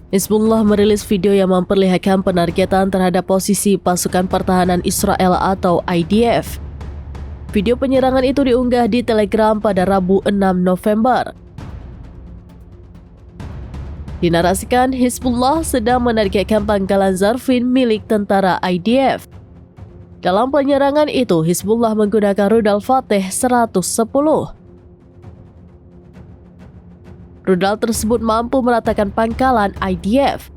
Hizbullah merilis video yang memperlihatkan penargetan terhadap posisi pasukan pertahanan Israel atau IDF. Video penyerangan itu diunggah di Telegram pada Rabu 6 November. Dinarasikan Hizbullah sedang menargetkan pangkalan Zarfin milik tentara IDF. Dalam penyerangan itu, Hizbullah menggunakan rudal Fateh 110. Rudal tersebut mampu meratakan pangkalan IDF.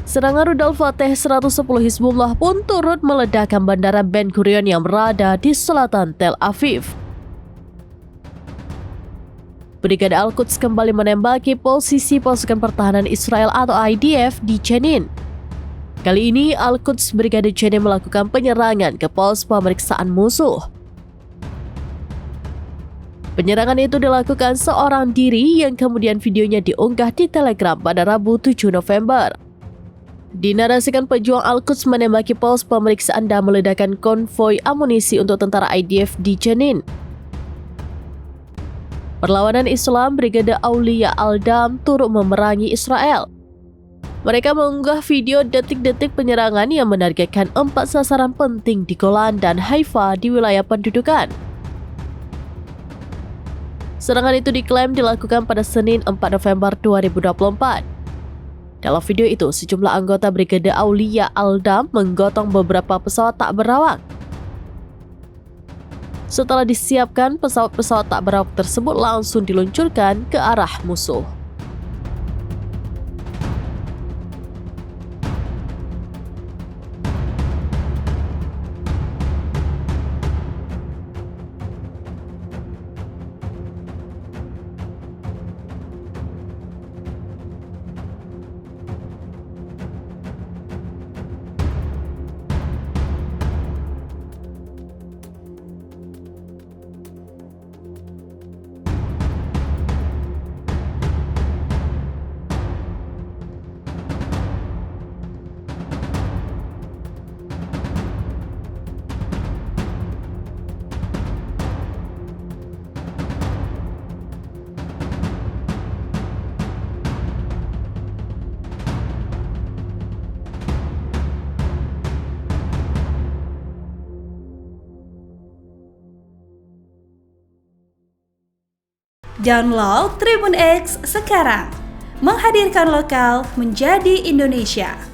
Serangan rudal Fateh 110 Hizbullah pun turut meledakkan bandara Ben Gurion yang berada di selatan Tel Aviv. Brigade Al-Quds kembali menembaki posisi pasukan pertahanan Israel atau IDF di Jenin. Kali ini Al-Quds Brigade Jenin melakukan penyerangan ke pos pemeriksaan musuh. Penyerangan itu dilakukan seorang diri yang kemudian videonya diunggah di Telegram pada Rabu 7 November. Dinarasikan pejuang Al-Quds menembaki pos pemeriksaan dan meledakkan konvoi amunisi untuk tentara IDF di Jenin. Perlawanan Islam Brigade Aulia Al-Dam turut memerangi Israel. Mereka mengunggah video detik-detik penyerangan yang menargetkan 4 sasaran penting di Golan dan Haifa di wilayah pendudukan. Serangan itu diklaim dilakukan pada Senin 4 November 2024. Dalam video itu, sejumlah anggota Brigade Aulia Al-Dam menggotong beberapa pesawat tak berawak. Setelah disiapkan, pesawat-pesawat tak berawak tersebut langsung diluncurkan ke arah musuh. Download Tribun X sekarang, menghadirkan lokal menjadi Indonesia.